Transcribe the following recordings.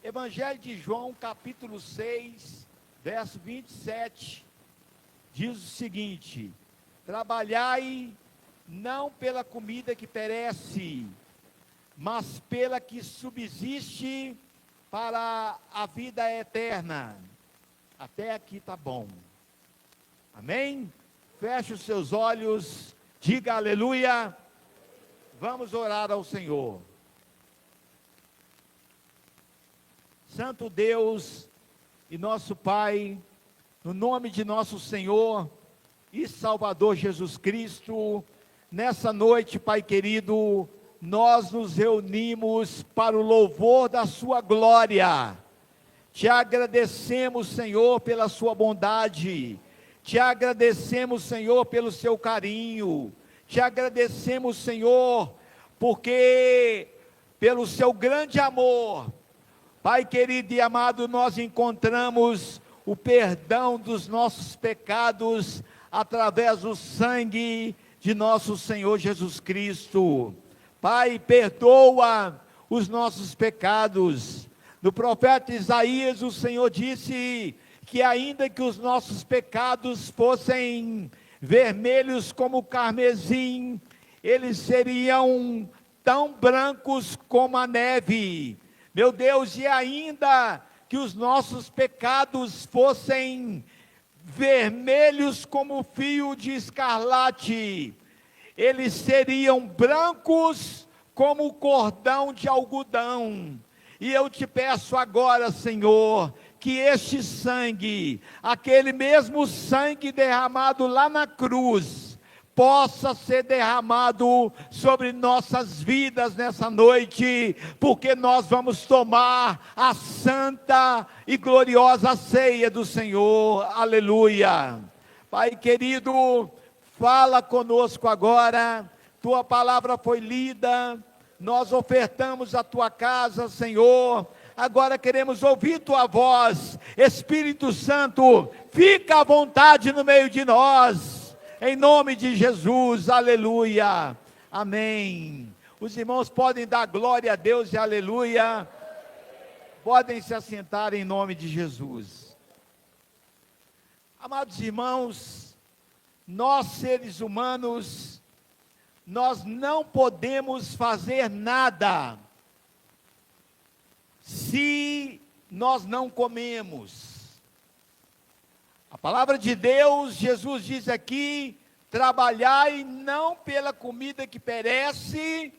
Evangelho de João, capítulo 6, verso 27, diz o seguinte: trabalhai não pela comida que perece, mas pela que subsiste para a vida eterna. Até aqui está bom. Amém? Feche os seus olhos, diga aleluia. Vamos orar ao Senhor. Santo Deus e nosso Pai, no nome de nosso Senhor e Salvador Jesus Cristo, nessa noite, Pai querido, nós nos reunimos para o louvor da sua glória. Te agradecemos, Senhor, pela sua bondade. Te agradecemos, Senhor, pelo seu carinho. Te agradecemos, Senhor, porque pelo seu grande amor, Pai querido e amado, nós encontramos o perdão dos nossos pecados através do sangue de nosso Senhor Jesus Cristo. Pai, perdoa os nossos pecados. No profeta Isaías, o Senhor disse que ainda que os nossos pecados fossem vermelhos como o carmesim, eles seriam tão brancos como a neve. Meu Deus, e ainda que os nossos pecados fossem vermelhos como o fio de escarlate, eles seriam brancos como o cordão de algodão. E eu te peço agora, Senhor, que este sangue, aquele mesmo sangue derramado lá na cruz, possa ser derramado sobre nossas vidas nessa noite, porque nós vamos tomar a santa e gloriosa ceia do Senhor, aleluia. Pai querido, fala conosco agora, tua palavra foi lida, nós ofertamos a tua casa, Senhor, agora queremos ouvir tua voz. Espírito Santo, fica à vontade no meio de nós, em nome de Jesus, aleluia, amém. Os irmãos podem dar glória a Deus e aleluia, podem se assentar em nome de Jesus. Amados irmãos, nós seres humanos, nós não podemos fazer nada se nós não comemos. A palavra de Deus, Jesus diz aqui: trabalhai não pela comida que perece,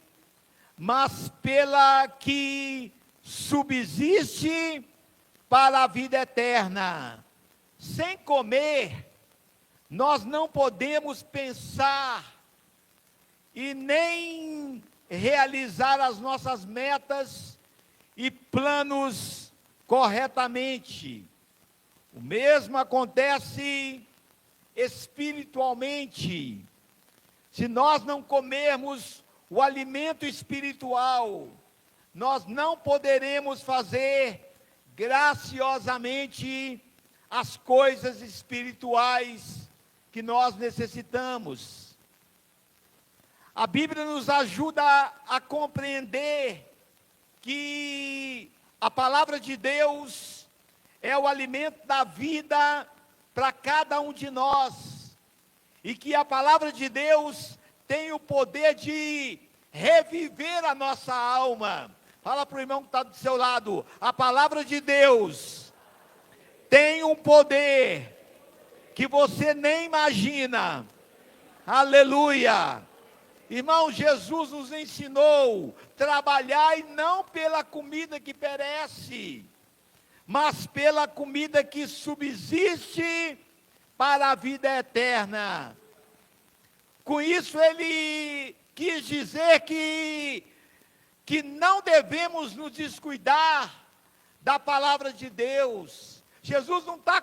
mas pela que subsiste para a vida eterna. Sem comer, nós não podemos pensar e nem realizar as nossas metas e planos corretamente. O mesmo acontece espiritualmente. Se nós não comermos o alimento espiritual, nós não poderemos fazer graciosamente as coisas espirituais que nós necessitamos. A Bíblia nos ajuda a compreender que a palavra de Deus é o alimento da vida para cada um de nós, e que a palavra de Deus tem o poder de reviver a nossa alma. Fala para o irmão que está do seu lado: a palavra de Deus tem um poder que você nem imagina. Aleluia! Irmão, Jesus nos ensinou: trabalhai não pela comida que perece, mas pela comida que subsiste para a vida eterna. Com isso ele quis dizer que não devemos nos descuidar da palavra de Deus. Jesus não está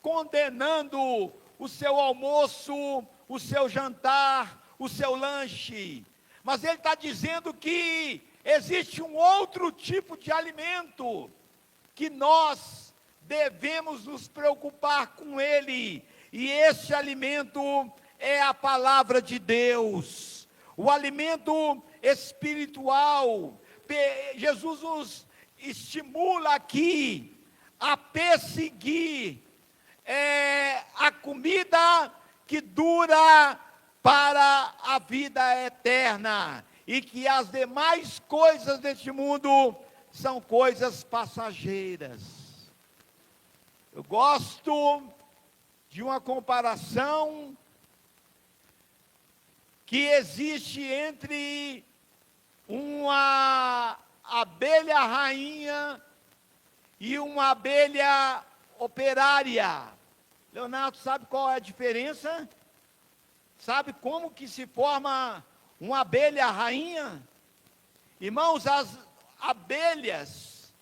condenando o seu almoço, o seu jantar, o seu lanche, mas ele está dizendo que existe um outro tipo de alimento que nós devemos nos preocupar com ele, e esse alimento é a palavra de Deus, o alimento espiritual. Jesus nos estimula aqui a perseguir a comida que dura para a vida eterna, e que as demais coisas deste mundo são coisas passageiras. Eu gosto de uma comparação que existe entre uma abelha rainha e uma abelha operária. Leonardo, sabe qual é a diferença? Sabe como que se forma uma abelha rainha? Irmãos, as abelhas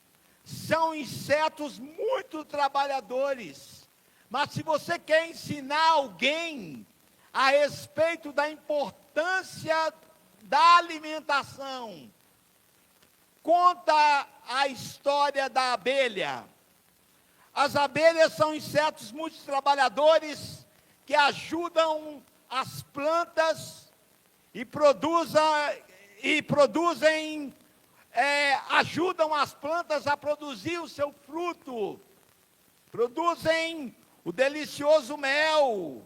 são insetos muito trabalhadores. Mas se você quer ensinar alguém a respeito da importância da alimentação, conta a história da abelha. As abelhas são insetos muito trabalhadores que ajudam as plantas e ajudam as plantas a produzir o seu fruto, produzem o delicioso mel.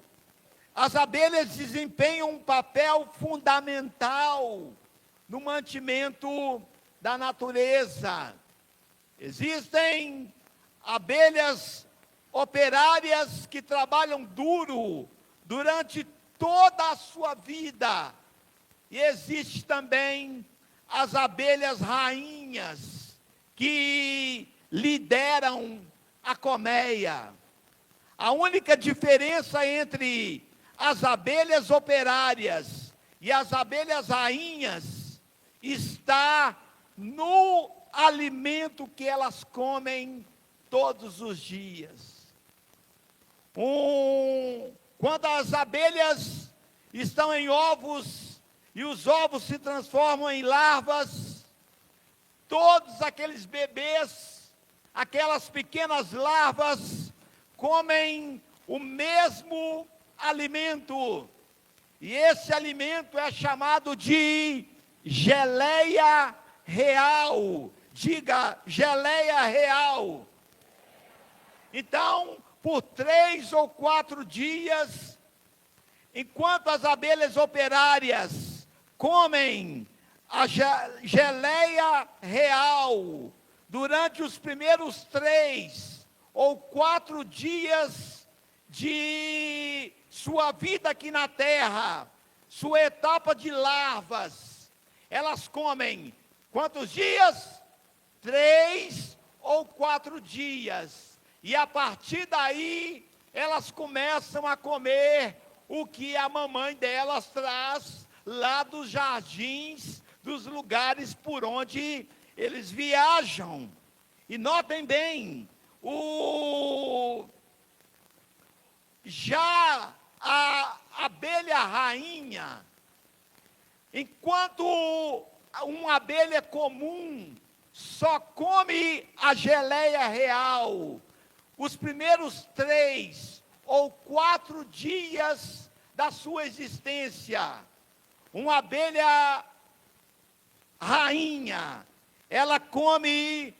As abelhas desempenham um papel fundamental no mantimento da natureza. Existem abelhas operárias que trabalham duro durante toda a sua vida. E existe também as abelhas rainhas que lideram a colmeia. A única diferença entre as abelhas operárias e as abelhas rainhas está no alimento que elas comem todos os dias. Quando as abelhas estão em ovos e os ovos se transformam em larvas, todos aqueles bebês, aquelas pequenas larvas, comem o mesmo alimento. E esse alimento é chamado de geleia real. Diga, geleia real. Então, por 3 ou 4 dias, enquanto as abelhas operárias comem a geleia real, durante os primeiros 3 ou 4 dias de sua vida aqui na terra, sua etapa de larvas, elas comem quantos dias? 3 ou 4 dias. E a partir daí, elas começam a comer o que a mamãe delas traz lá dos jardins, dos lugares por onde eles viajam. E notem bem, já a abelha rainha, enquanto uma abelha comum só come a geleia real os primeiros 3 ou 4 dias da sua existência, uma abelha rainha, ela come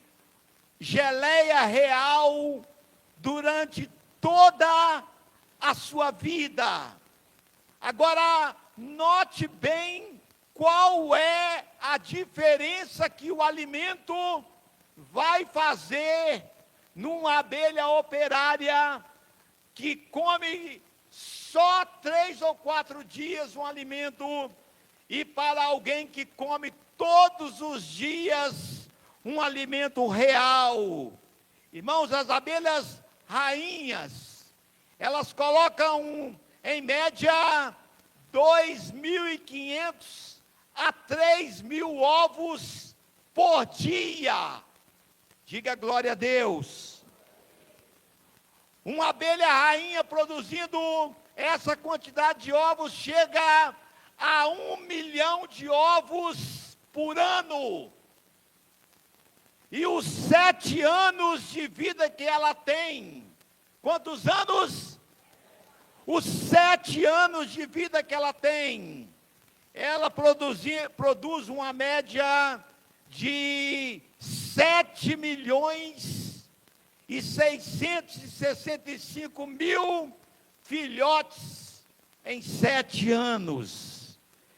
geleia real durante toda a sua vida. Agora, note bem qual é a diferença que o alimento vai fazer numa abelha operária que come só 3 ou 4 dias um alimento, e para alguém que come todos os dias um alimento real. Irmãos, as abelhas rainhas, elas colocam em média 2.500 a 3.000 ovos por dia. Diga glória a Deus. Uma abelha rainha produzindo essa quantidade de ovos chega a 1 milhão de ovos por ano. E os 7 anos de vida que ela tem, quantos anos? Os 7 anos de vida que ela tem, ela produz uma média de 7.665.000 filhotes em 7 anos.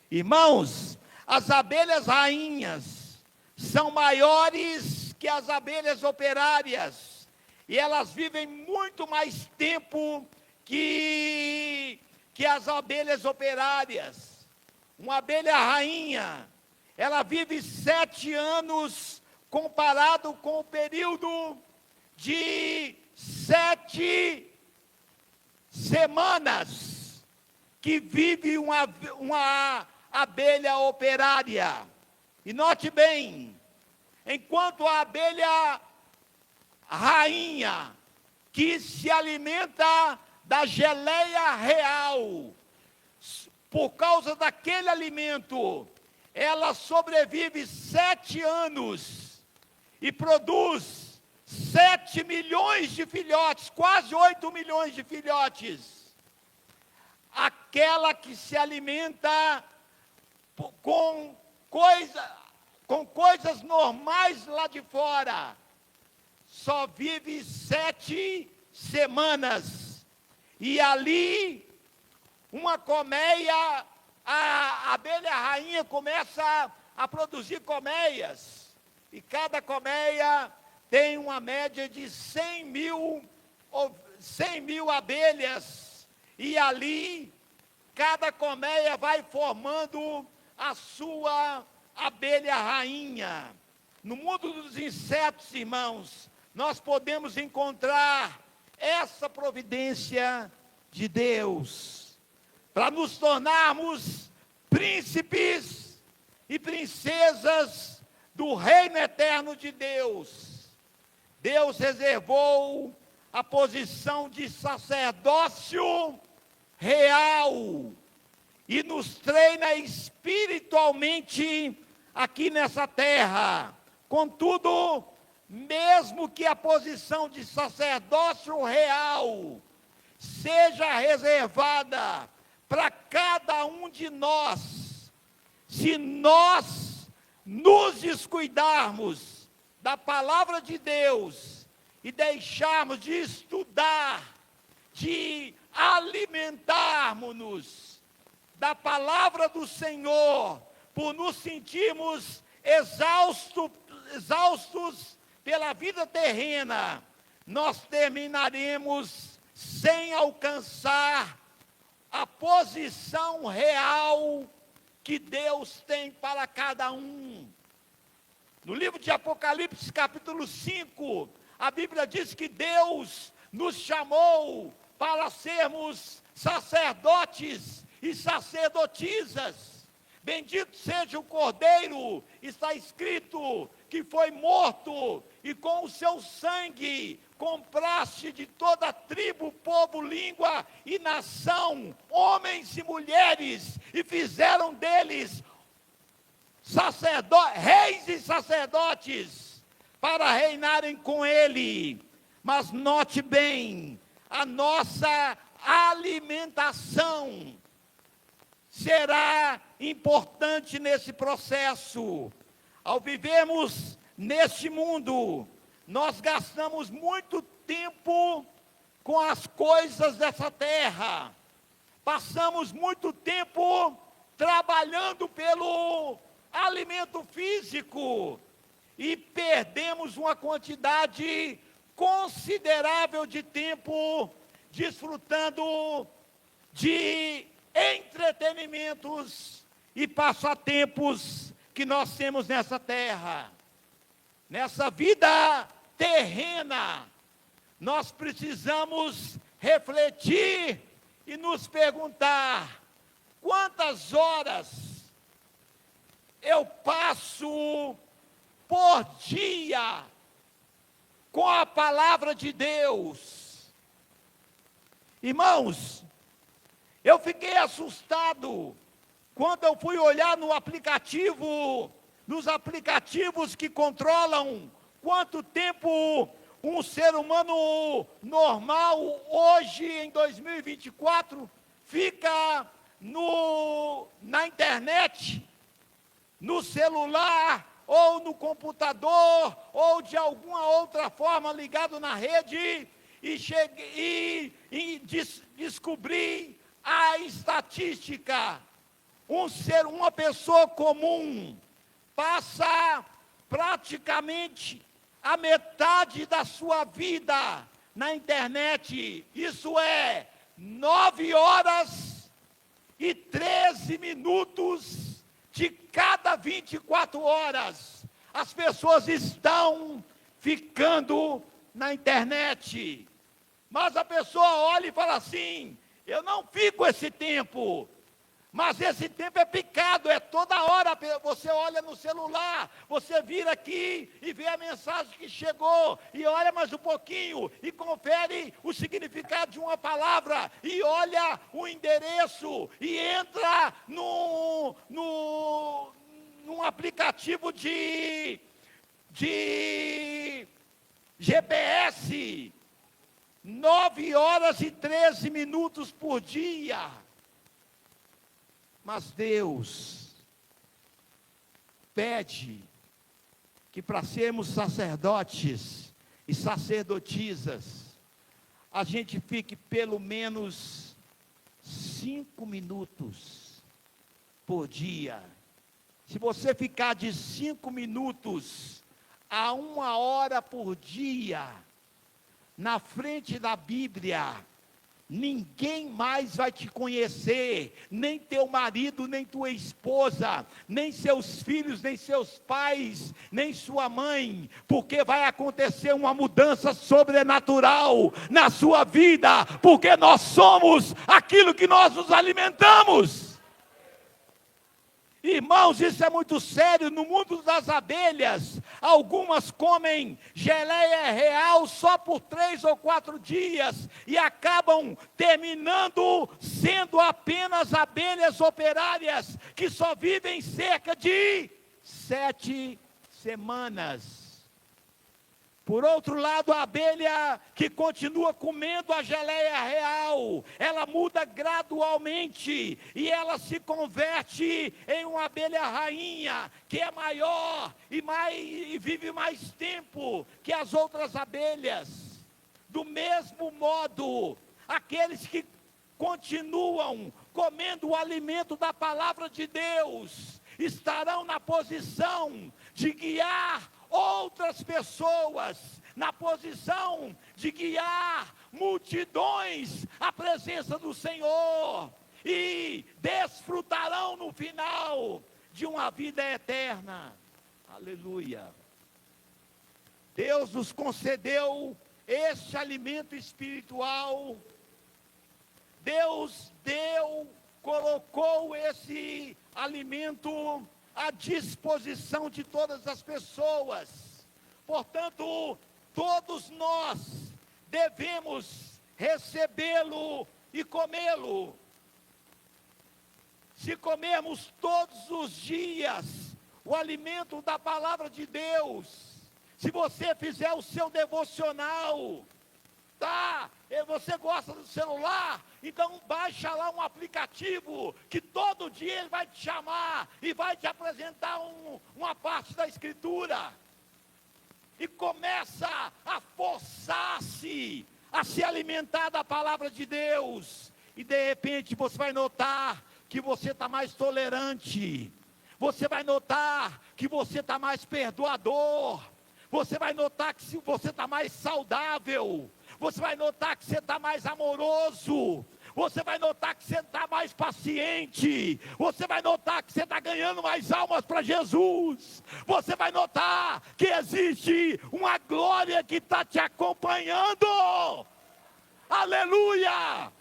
Irmãos, as abelhas rainhas são maiores que as abelhas operárias, e elas vivem muito mais tempo que as abelhas operárias. Uma abelha rainha, ela vive 7 anos, comparado com o período de 7 semanas que vive uma abelha operária. E note bem, enquanto a abelha rainha, que se alimenta da geleia real, por causa daquele alimento, ela sobrevive 7 anos e produz 7 milhões de filhotes, quase 8 milhões de filhotes. Aquela que se alimenta com coisas normais lá de fora, só vive 7 semanas. E ali, uma colmeia, a abelha rainha começa a produzir colmeias. E cada colmeia tem uma média de 100 mil abelhas. E ali, cada colmeia vai formando a sua abelha rainha. No mundo dos insetos, irmãos, nós podemos encontrar essa providência de Deus, para nos tornarmos príncipes e princesas do reino eterno de Deus. Deus reservou a posição de sacerdócio real e nos treina espiritualmente aqui nessa terra. Contudo, mesmo que a posição de sacerdócio real seja reservada para cada um de nós, se nós nos descuidarmos da palavra de Deus e deixarmos de estudar, de alimentarmos-nos da palavra do Senhor, por nos sentirmos exaustos pela vida terrena, nós terminaremos sem alcançar a posição real que Deus tem para cada um. No livro de Apocalipse, capítulo 5, a Bíblia diz que Deus nos chamou para sermos sacerdotes e sacerdotisas. Bendito seja o Cordeiro, está escrito, que foi morto, e com o seu sangue compraste de toda tribo, povo, língua e nação, homens e mulheres, e fizeram deles reis e sacerdotes, para reinarem com ele. Mas note bem, a nossa alimentação será importante nesse processo. Ao vivermos neste mundo, nós gastamos muito tempo com as coisas dessa terra. Passamos muito tempo trabalhando pelo alimento físico e perdemos uma quantidade considerável de tempo desfrutando de entretenimentos e passatempos que nós temos nessa terra. Nessa vida terrena, nós precisamos refletir e nos perguntar: quantas horas eu passo por dia com a palavra de Deus? Irmãos, eu fiquei assustado quando eu fui olhar nos aplicativos que controlam quanto tempo um ser humano normal, hoje em 2024, fica na internet, no celular, ou no computador, ou de alguma outra forma ligado na rede, e descobri a estatística. Uma pessoa comum passa praticamente a metade da sua vida na internet, isso é 9 horas e 13 minutos de cada 24 horas. As pessoas estão ficando na internet. Mas a pessoa olha e fala assim: eu não fico esse tempo. Mas esse tempo é picado, é toda hora. Você olha no celular, você vira aqui e vê a mensagem que chegou, e olha mais um pouquinho, e confere o significado de uma palavra, e olha o endereço, e entra num aplicativo de GPS. 9 horas e 13 minutos por dia. Mas Deus pede que, para sermos sacerdotes e sacerdotisas, a gente fique pelo menos 5 minutos por dia. Se você ficar de 5 minutos a 1 hora por dia na frente da Bíblia, ninguém mais vai te conhecer, nem teu marido, nem tua esposa, nem seus filhos, nem seus pais, nem sua mãe, porque vai acontecer uma mudança sobrenatural na sua vida, porque nós somos aquilo que nós nos alimentamos. Irmãos, isso é muito sério. No mundo das abelhas, algumas comem geleia real só por 3 ou 4 dias e acabam terminando sendo apenas abelhas operárias que só vivem cerca de 7 semanas. Por outro lado, a abelha que continua comendo a geleia real, ela muda gradualmente e ela se converte em uma abelha rainha, que é maior e vive mais tempo que as outras abelhas. Do mesmo modo, aqueles que continuam comendo o alimento da palavra de Deus, estarão na posição de guiar outras pessoas, na posição de guiar multidões à presença do Senhor, e desfrutarão no final de uma vida eterna. Aleluia. Deus nos concedeu este alimento espiritual. Deus colocou esse alimento à disposição de todas as pessoas. Portanto, todos nós devemos recebê-lo e comê-lo. Se comermos todos os dias o alimento da palavra de Deus, se você fizer o seu devocional, tá? Você gosta do celular? Então baixa lá um aplicativo que todo dia ele vai te chamar e vai te apresentar uma parte da Escritura. E começa a forçar-se a se alimentar da palavra de Deus. E de repente você vai notar que você está mais tolerante. Você vai notar que você está mais perdoador. Você vai notar que você está mais saudável. Você vai notar que você está mais amoroso. Você vai notar que você está mais paciente. Você vai notar que você está ganhando mais almas para Jesus. Você vai notar que existe uma glória que está te acompanhando. Aleluia!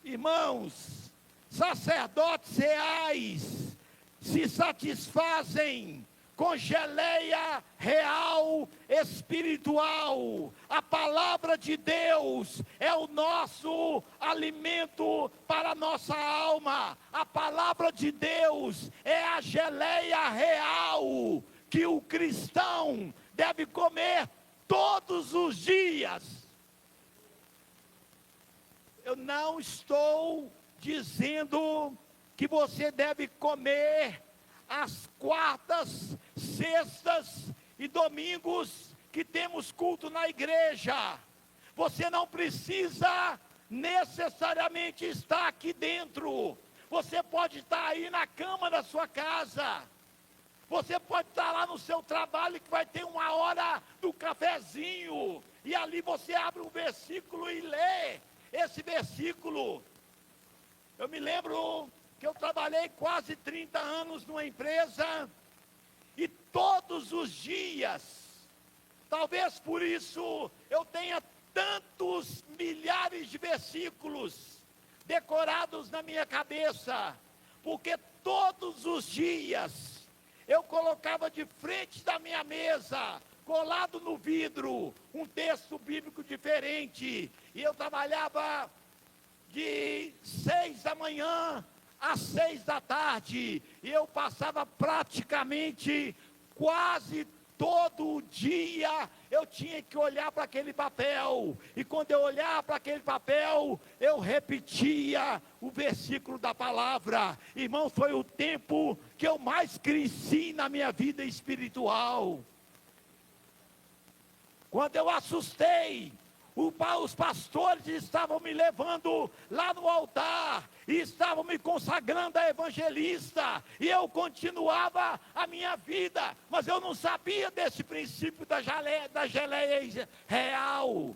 Irmãos, sacerdotes reais se satisfazem com geleia real espiritual. A palavra de Deus é o nosso alimento para a nossa alma. A palavra de Deus é a geleia real que o cristão deve comer todos os dias. Eu não estou dizendo que você deve comer às quartas, sextas e domingos que temos culto na igreja. Você não precisa necessariamente estar aqui dentro. Você pode estar aí na cama da sua casa. Você pode estar lá no seu trabalho, que vai ter uma hora do cafezinho. E ali você abre um versículo e lê esse versículo. Eu me lembro que eu trabalhei quase 30 anos numa empresa. E todos os dias, talvez por isso eu tenha tantos milhares de versículos decorados na minha cabeça, porque todos os dias eu colocava de frente da minha mesa, colado no vidro, um texto bíblico diferente, e eu trabalhava de 6 da manhã às 6 da tarde, e eu passava praticamente quase todo dia, eu tinha que olhar para aquele papel, e quando eu olhava para aquele papel, eu repetia o versículo da palavra. Irmão, foi o tempo que eu mais cresci na minha vida espiritual. Quando eu assustei, os pastores estavam me levando lá no altar, e estavam me consagrando a evangelista, e eu continuava a minha vida, mas eu não sabia desse princípio da geleia real.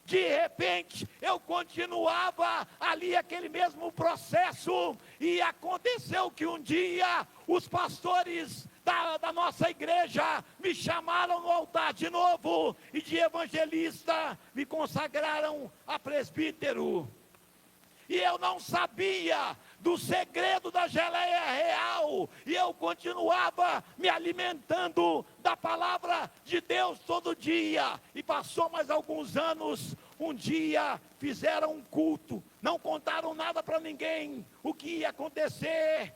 De repente, eu continuava ali aquele mesmo processo, e aconteceu que um dia, os pastores da nossa igreja me chamaram no altar de novo, e de evangelista me consagraram a presbítero. E eu não sabia do segredo da geleia real, e eu continuava me alimentando da palavra de Deus todo dia. E passou mais alguns anos, um dia fizeram um culto, não contaram nada para ninguém o que ia acontecer,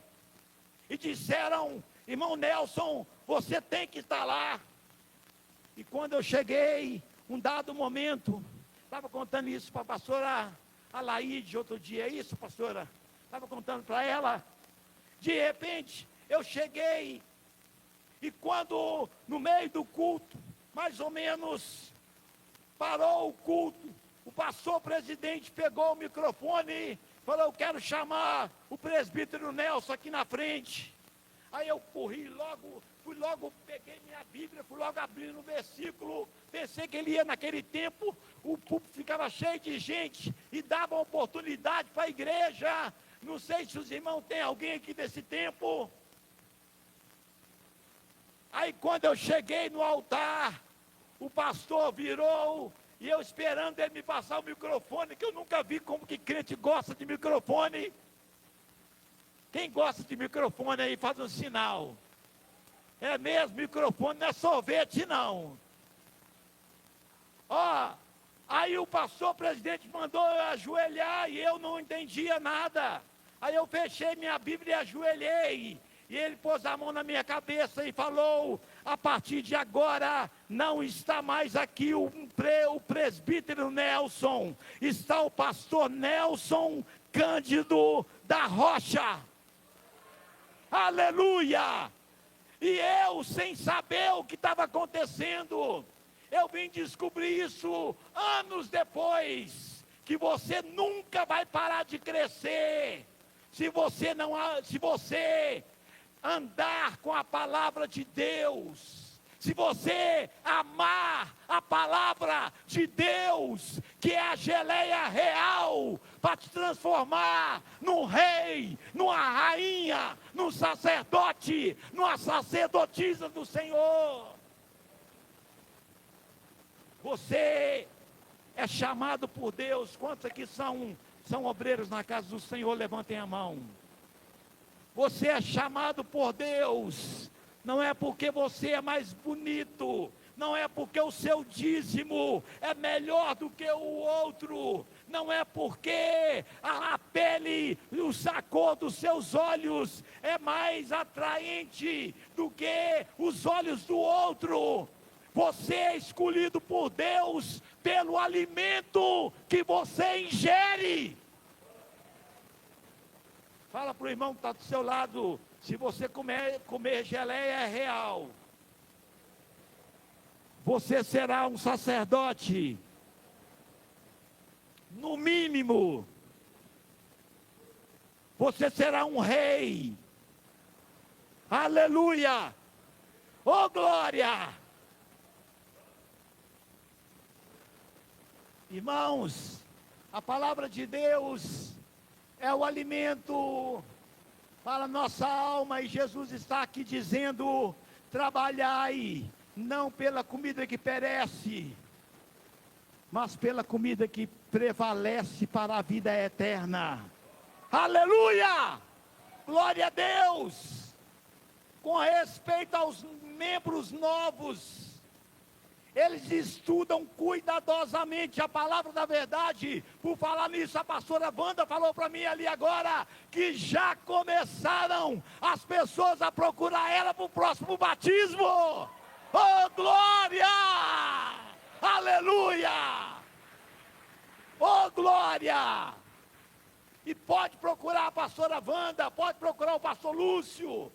e disseram: irmão Nelson, você tem que estar lá. E quando eu cheguei, um dado momento, estava contando isso para a pastora Alaide outro dia, é isso, pastora? Estava contando para ela. De repente, eu cheguei, e quando no meio do culto, mais ou menos, parou o culto, o pastor presidente pegou o microfone e falou: eu quero chamar o presbítero Nelson aqui na frente. Aí eu corri logo, peguei minha Bíblia, fui logo abrindo o versículo, pensei que ele ia naquele tempo, o púlpito ficava cheio de gente, e dava oportunidade para a igreja. Não sei se os irmãos têm alguém aqui desse tempo. Aí quando eu cheguei no altar, o pastor virou, e eu esperando ele me passar o microfone, que eu nunca vi como que crente gosta de microfone. Quem gosta de microfone aí, faz um sinal. É mesmo, microfone não é sorvete não. Ó, aí o pastor presidente mandou eu ajoelhar, e eu não entendia nada. Aí eu fechei minha Bíblia e ajoelhei, e ele pôs a mão na minha cabeça e falou: a partir de agora, não está mais aqui o presbítero Nelson, está o pastor Nelson Cândido da Rocha. Aleluia! E eu, sem saber o que estava acontecendo, eu vim descobrir isso anos depois, que você nunca vai parar de crescer, se você andar com a palavra de Deus, se você amar a palavra de Deus, que é a geleia real, para te transformar num rei, numa rainha, num sacerdote, numa sacerdotisa do Senhor. Você é chamado por Deus. Quantos aqui são obreiros na casa do Senhor? Levantem a mão. Você é chamado por Deus. Não é porque você é mais bonito, não é porque o seu dízimo é melhor do que o outro, não é porque a pele e o sacô dos seus olhos é mais atraente do que os olhos do outro. Você é escolhido por Deus pelo alimento que você ingere. Fala para o irmão que está do seu lado: Se você comer geleia real, você será um sacerdote, no mínimo. Você será um rei. Aleluia! Oh, glória! Irmãos, a palavra de Deus é o alimento para a nossa alma, e Jesus está aqui dizendo: trabalhai, não pela comida que perece, mas pela comida que prevalece para a vida eterna. Aleluia! Glória a Deus! Com respeito aos membros novos, eles estudam cuidadosamente a palavra da verdade. Por falar nisso, a pastora Wanda falou para mim ali agora, que já começaram as pessoas a procurar ela para o próximo batismo. Oh, glória! Aleluia! Oh, glória! E pode procurar a pastora Wanda, pode procurar o pastor Lúcio,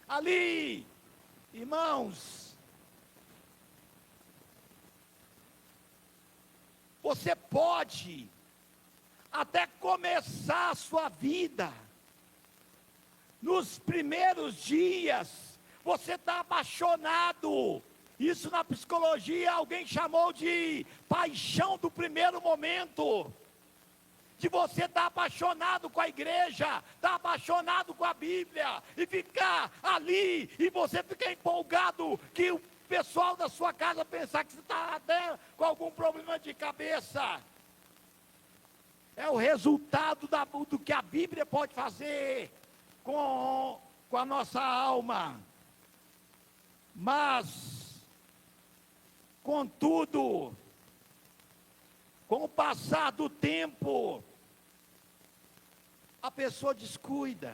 ali, irmãos. Você pode até começar a sua vida, nos primeiros dias, você está apaixonado. Isso na psicologia alguém chamou de paixão do primeiro momento. De você estar apaixonado com a igreja, estar apaixonado com a Bíblia, e ficar ali, e você ficar empolgado, que o pessoal da sua casa pensar que você está até com algum problema de cabeça. É o resultado do que a Bíblia pode fazer com a nossa alma. Mas, contudo, com o passar do tempo, a pessoa descuida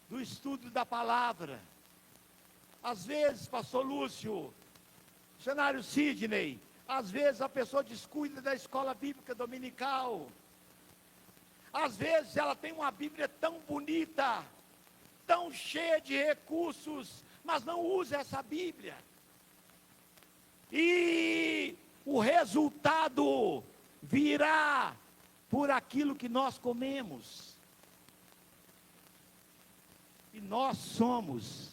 do estudo da palavra. Às vezes, pastor Lúcio, missionário Sidney, às vezes a pessoa descuida da escola bíblica dominical. Às vezes ela tem uma Bíblia tão bonita, tão cheia de recursos, mas não usa essa Bíblia. E o resultado virá por aquilo que nós comemos. E nós somos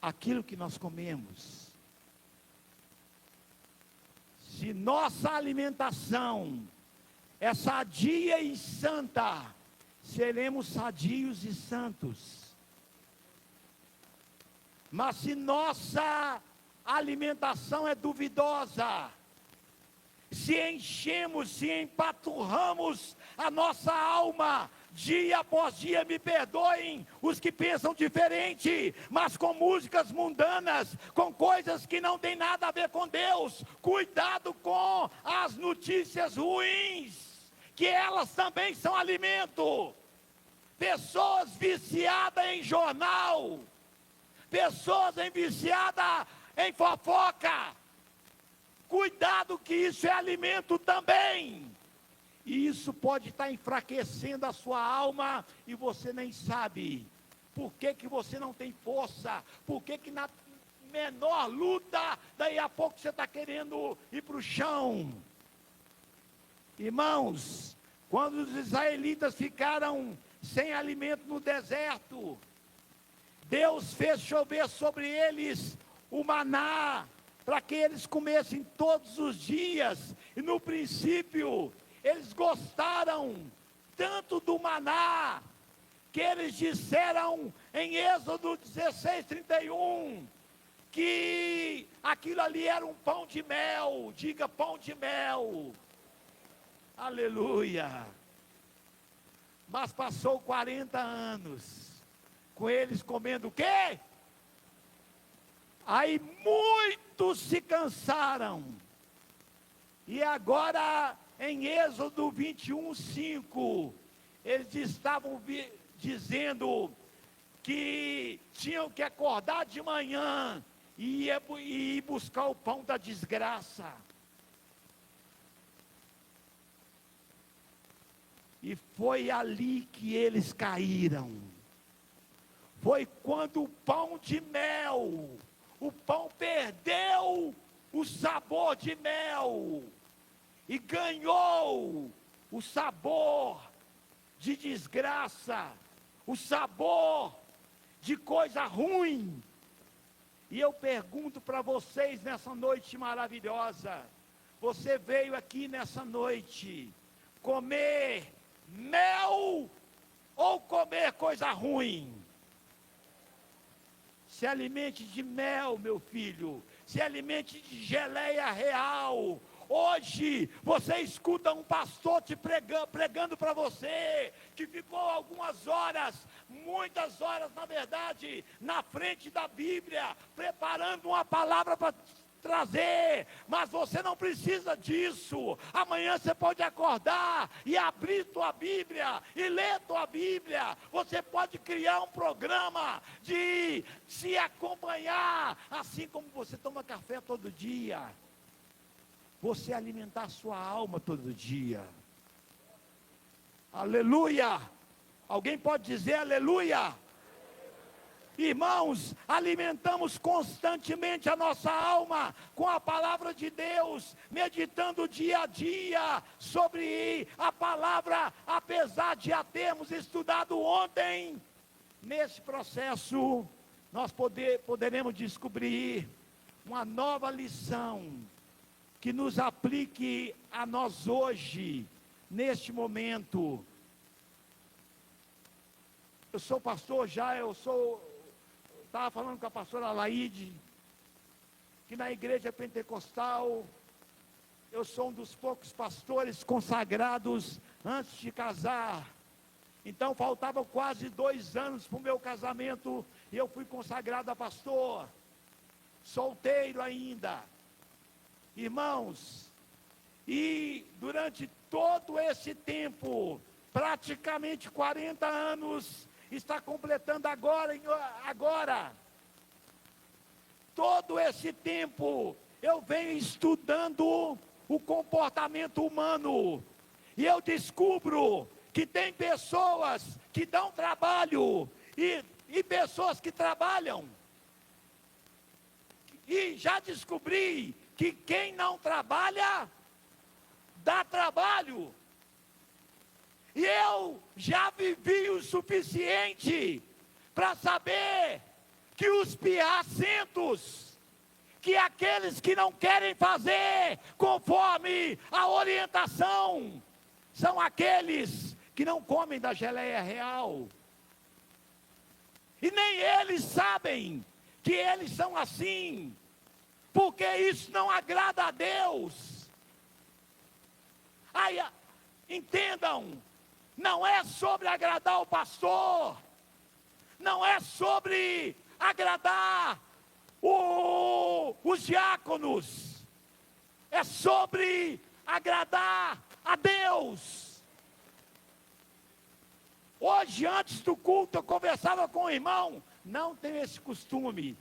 aquilo que nós comemos. Se nossa alimentação é sadia e santa, seremos sadios e santos. Mas se nossa alimentação é duvidosa, se enchemos, se empaturramos a nossa alma, dia após dia, me perdoem os que pensam diferente, mas com músicas mundanas, com coisas que não tem nada a ver com Deus, cuidado com as notícias ruins, que elas também são alimento. Pessoas viciadas em jornal, pessoas viciadas em fofoca, cuidado que isso é alimento também. E isso pode estar enfraquecendo a sua alma e você nem sabe. Por que que você não tem força? Por que que na menor luta, daí a pouco você está querendo ir para o chão? Irmãos, quando os israelitas ficaram sem alimento no deserto, Deus fez chover sobre eles o maná, para que eles comessem todos os dias. E no princípio, eles gostaram tanto do maná, que eles disseram em Êxodo 16:31, que aquilo ali era um pão de mel. Diga, pão de mel. Aleluia. Mas passou 40 anos, com eles comendo o quê? Aí muitos se cansaram. E agora, em Êxodo 21:5, eles estavam dizendo que tinham que acordar de manhã e ir buscar o pão da desgraça. E foi ali que eles caíram. foi quando o pão de mel, o pão perdeu o sabor de mel e ganhou o sabor de desgraça, o sabor de coisa ruim. E eu pergunto para vocês nessa noite maravilhosa, você veio aqui nessa noite comer mel ou comer coisa ruim? Se alimente de mel, meu filho, se alimente de geleia real. Hoje você escuta um pastor te pregando para você, que ficou algumas horas, muitas horas na verdade, na frente da Bíblia, preparando uma palavra para trazer, mas você não precisa disso. Amanhã você pode acordar e abrir tua Bíblia e ler tua Bíblia. Você pode criar um programa de se acompanhar, assim como você toma café todo dia. Você alimentar a sua alma todo dia. Aleluia! Alguém pode dizer aleluia? Irmãos, alimentamos constantemente a nossa alma com a palavra de Deus, meditando dia a dia sobre a palavra, apesar de a termos estudado ontem. Nesse processo, nós poderemos descobrir uma nova lição que nos aplique a nós hoje, neste momento. Eu sou pastor já, estava falando com a pastora Laide, que na igreja pentecostal, eu sou um dos poucos pastores consagrados antes de casar. Então faltavam quase 2 anos para o meu casamento, e eu fui consagrado a pastor, solteiro ainda. Irmãos, e durante todo esse tempo, praticamente 40 anos, está completando agora. Todo esse tempo, eu venho estudando o comportamento humano, e eu descubro que tem pessoas que dão trabalho, e pessoas que trabalham, e já descobri que quem não trabalha, dá trabalho. E eu já vivi o suficiente para saber que os piacentos, que aqueles que não querem fazer conforme a orientação, são aqueles que não comem da geleia real. E nem eles sabem que eles são assim, porque isso não agrada a Deus. Aí, entendam, não é sobre agradar o pastor, não é sobre agradar os diáconos, é sobre agradar a Deus. Hoje, antes do culto, eu conversava com o irmão, não tenho esse costume,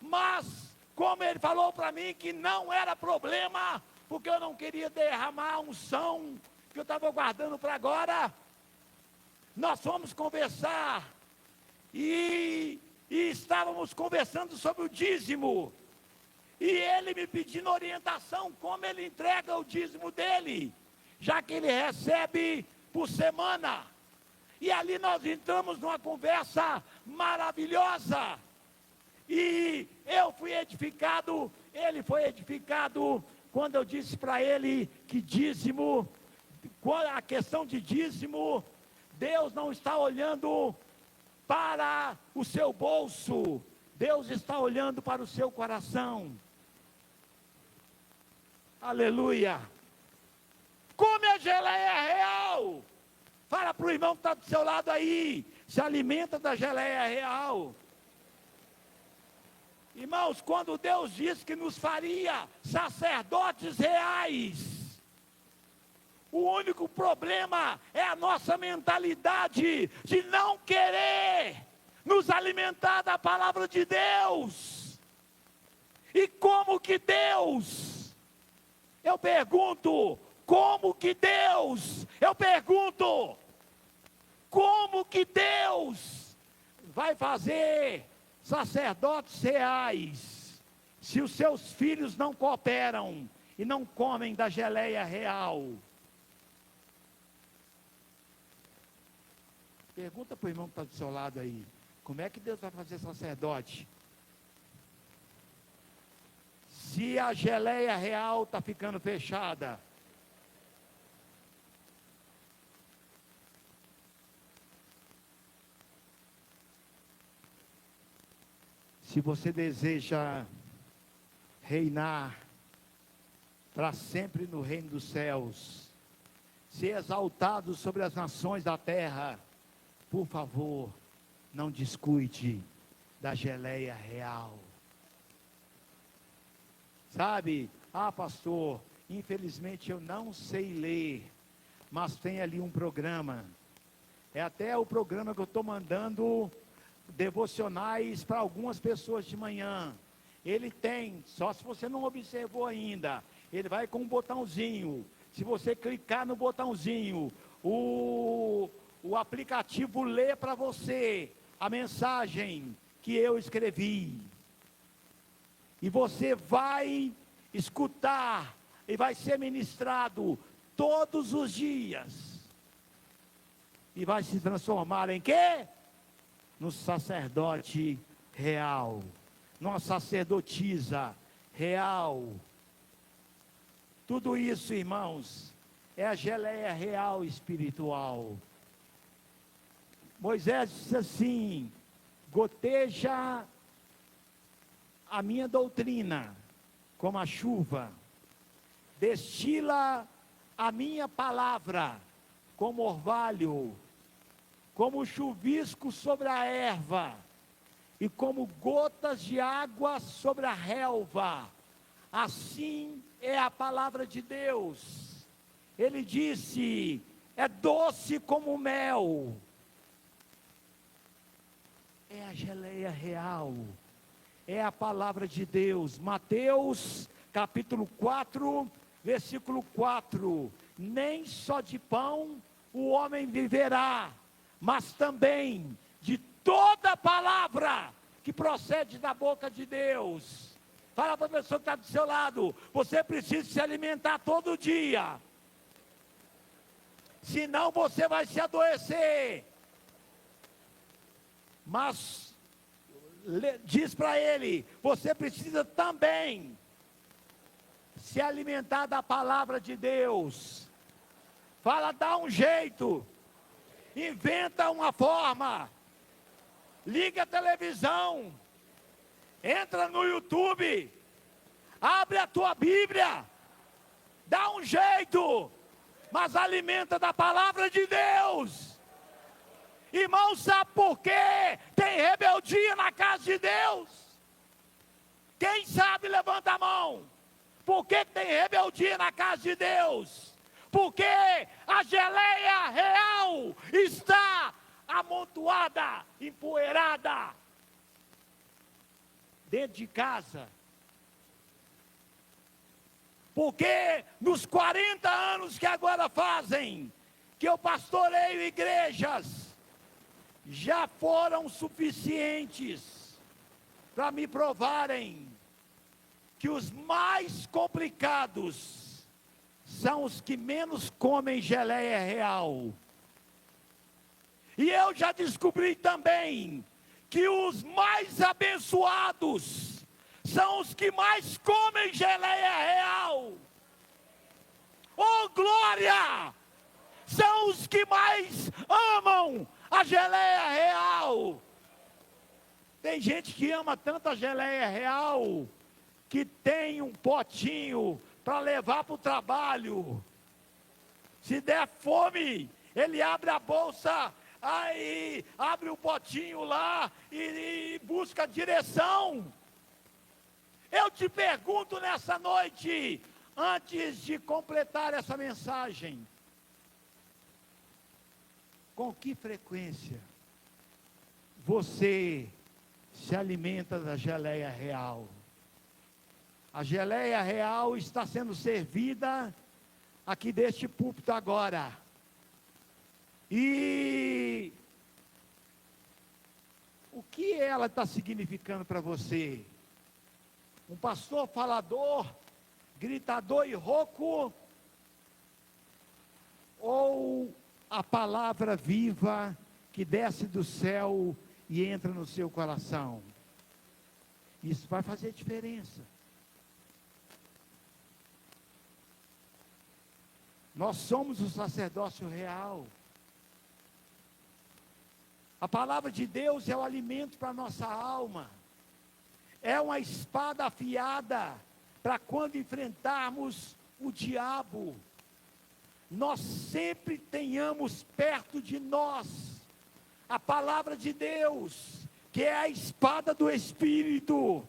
mas como ele falou para mim que não era problema, porque eu não queria derramar a unção que eu estava guardando para agora, nós fomos conversar, e estávamos conversando sobre o dízimo, e ele me pedindo orientação, como ele entrega o dízimo dele, já que ele recebe por semana, e ali nós entramos numa conversa maravilhosa, e eu fui edificado, ele foi edificado, quando eu disse para ele que dízimo, a questão de dízimo, Deus não está olhando para o seu bolso, Deus está olhando para o seu coração. Aleluia. Come a geleia real. Fala para o irmão que está do seu lado aí, se alimenta da geleia real. Irmãos, quando Deus disse que nos faria sacerdotes reais, o único problema é a nossa mentalidade de não querer nos alimentar da palavra de Deus. E como que Deus, eu pergunto, como que Deus vai fazer sacerdotes reais se os seus filhos não cooperam e não comem da geleia real? Pergunta para o irmão que está do seu lado aí, como é que Deus vai fazer sacerdote se a geleia real está ficando fechada? Se você deseja reinar para sempre no reino dos céus, ser exaltado sobre as nações da terra, por favor, não descuide da geleia real. Sabe, pastor, infelizmente eu não sei ler, mas tem ali um programa, é até o programa que eu estou mandando devocionais para algumas pessoas de manhã. Ele tem, só se você não observou ainda, ele vai com um botãozinho. Se você clicar no botãozinho, o aplicativo lê para você a mensagem que eu escrevi. E você vai escutar e vai ser ministrado todos os dias. E vai se transformar em quê? No sacerdote real, numa sacerdotisa real. Tudo isso, irmãos, é a geleia real espiritual. Moisés disse assim: goteja a minha doutrina como a chuva, destila a minha palavra como orvalho, como chuvisco sobre a erva, e como gotas de água sobre a relva. Assim é a palavra de Deus. Ele disse: é doce como mel. É a geleia real, é a palavra de Deus. Mateus capítulo 4, versículo 4: nem só de pão o homem viverá, mas também de toda palavra que procede da boca de Deus. Fala para a pessoa que está do seu lado: você precisa se alimentar todo dia, senão você vai se adoecer. Mas diz para ele: você precisa também se alimentar da palavra de Deus. Fala, dá um jeito, inventa uma forma, liga a televisão, entra no YouTube, abre a tua Bíblia, dá um jeito, mas alimenta da palavra de Deus. Irmão, sabe por quê tem rebeldia na casa de Deus? Quem sabe, levanta a mão. Por que tem rebeldia na casa de Deus? Porque a geleia real está amontoada, empoeirada dentro de casa. Porque nos 40 anos que agora fazem, que eu pastoreio igrejas, já foram suficientes para me provarem que os mais complicados são os que menos comem geleia real. E eu já descobri também que os mais abençoados são os que mais comem geleia real. Oh, glória! São os que mais amam a geleia real. Tem gente que ama tanto a geleia real que tem um potinho para levar para o trabalho. Se der fome, ele abre a bolsa, aí abre o potinho lá e busca direção. Eu te pergunto nessa noite, antes de completar essa mensagem: com que frequência você se alimenta da geleia real? A geleia real está sendo servida aqui deste púlpito agora. E O que ela está significando para você? Um pastor falador, gritador e rouco? Ou a palavra viva que desce do céu e entra no seu coração? Isso vai fazer diferença. Nós somos o sacerdócio real. A palavra de Deus é o alimento para a nossa alma. É uma espada afiada para quando enfrentarmos o diabo, nós sempre tenhamos perto de nós a palavra de Deus, que é a espada do Espírito,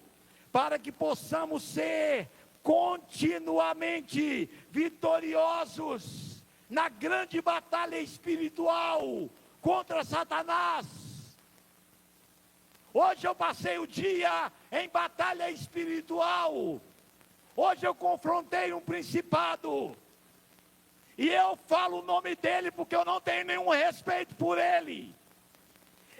para que possamos ser continuamente vitoriosos na grande batalha espiritual contra Satanás. Hoje eu passei o dia em batalha espiritual. Hoje eu confrontei um principado. E eu falo o nome dele porque eu não tenho nenhum respeito por ele.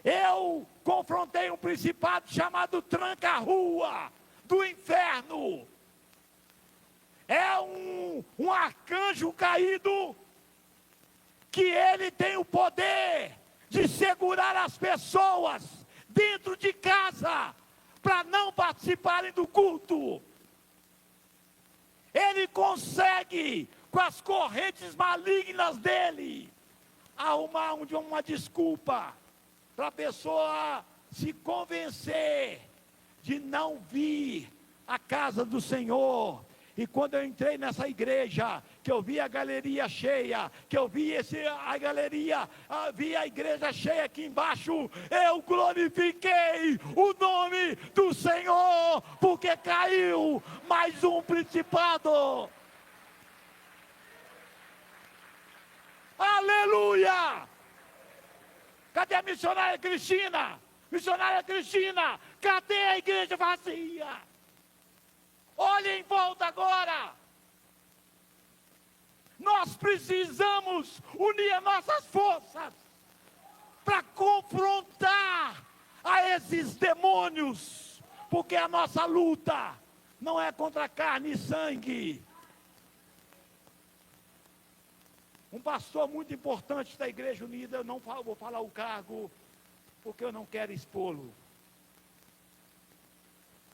Eu confrontei um principado chamado Tranca-Rua do inferno. É um arcanjo caído, que ele tem o poder de segurar as pessoas dentro de casa, para não participarem do culto. Ele consegue, com as correntes malignas dele, arrumar uma desculpa, para a pessoa se convencer de não vir à casa do Senhor. E quando eu entrei nessa igreja, que eu vi a galeria cheia, que eu vi vi a igreja cheia aqui embaixo, eu glorifiquei o nome do Senhor, porque caiu mais um principado. Aleluia! Cadê a missionária Cristina? Missionária Cristina, cadê a igreja vazia? Olhe em volta agora. Nós precisamos unir nossas forças para confrontar a esses demônios, porque a nossa luta não é contra carne e sangue. Um pastor muito importante da Igreja Unida, eu não vou falar o cargo, porque eu não quero expô-lo,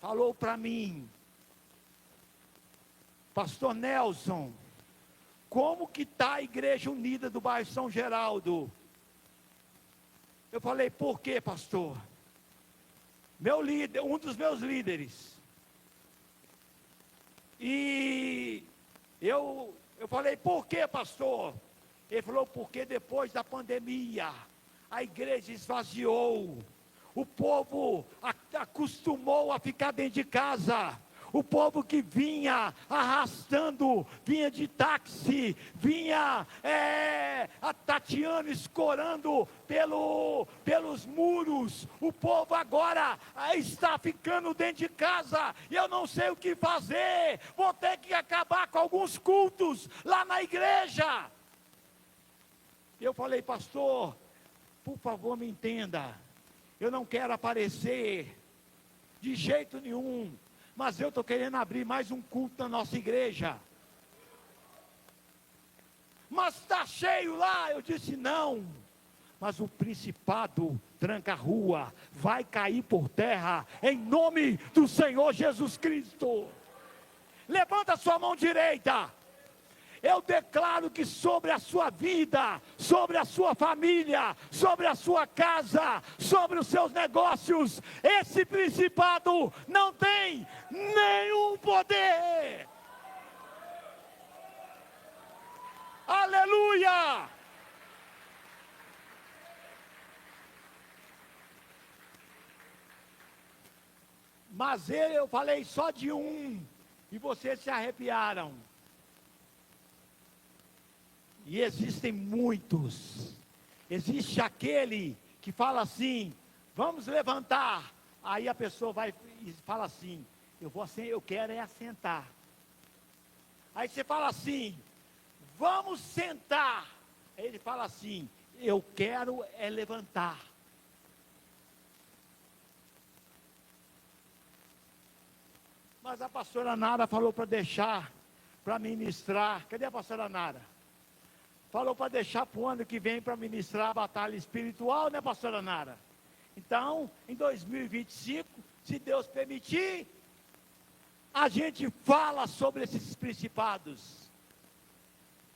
falou para mim: Pastor Nelson, como que está a Igreja Unida do bairro São Geraldo? Eu falei: por quê, pastor? Meu líder, um dos meus líderes. E eu falei: por quê, pastor? Ele falou: porque depois da pandemia, a igreja esvaziou. O povo acostumou a ficar dentro de casa. O povo que vinha arrastando, vinha de táxi, vinha tateando, escorando pelos muros. O povo agora está ficando dentro de casa. E eu não sei o que fazer. Vou ter que acabar com alguns cultos lá na igreja. Eu falei: pastor, por favor, me entenda. Eu não quero aparecer de jeito nenhum, mas eu estou querendo abrir mais um culto na nossa igreja. Mas está cheio lá. Eu disse: não, mas o principado Tranca-Rua vai cair por terra, em nome do Senhor Jesus Cristo. Levanta a sua mão direita. Eu declaro que sobre a sua vida, sobre a sua família, sobre a sua casa, sobre os seus negócios, esse principado não tem nenhum poder. Aleluia! Mas eu falei só de um, e vocês se arrepiaram. E existem muitos. Existe aquele que fala assim: vamos levantar. Aí a pessoa vai e fala assim: eu quero é assentar. Aí você fala assim: vamos sentar. Aí ele fala assim: eu quero é levantar. Mas a pastora Nara falou para deixar, para ministrar. Cadê a pastora Nara? Falou para deixar para o ano que vem para ministrar a batalha espiritual, né, pastora Nara? Então, em 2025, se Deus permitir, a gente fala sobre esses principados.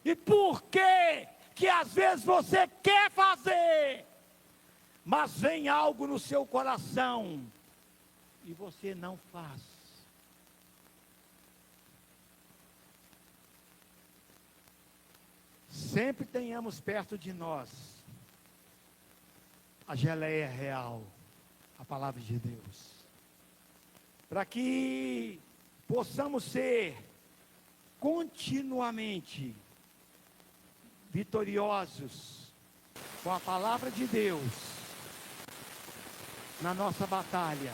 E por que às vezes você quer fazer, mas vem algo no seu coração e você não faz? Sempre tenhamos perto de nós a geleia real, a palavra de Deus, para que possamos ser continuamente vitoriosos com a palavra de Deus na nossa batalha,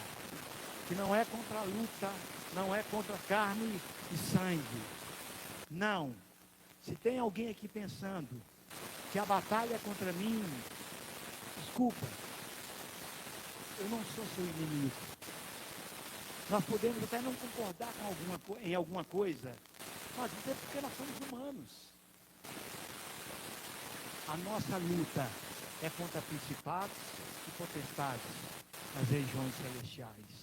que não é contra a luta, não é contra carne e sangue. Não. Se tem alguém aqui pensando que a batalha é contra mim, desculpa, eu não sou seu inimigo. Nós podemos até não concordar em alguma coisa, mas isso é porque nós somos humanos. A nossa luta é contra principados e potestades nas regiões celestiais.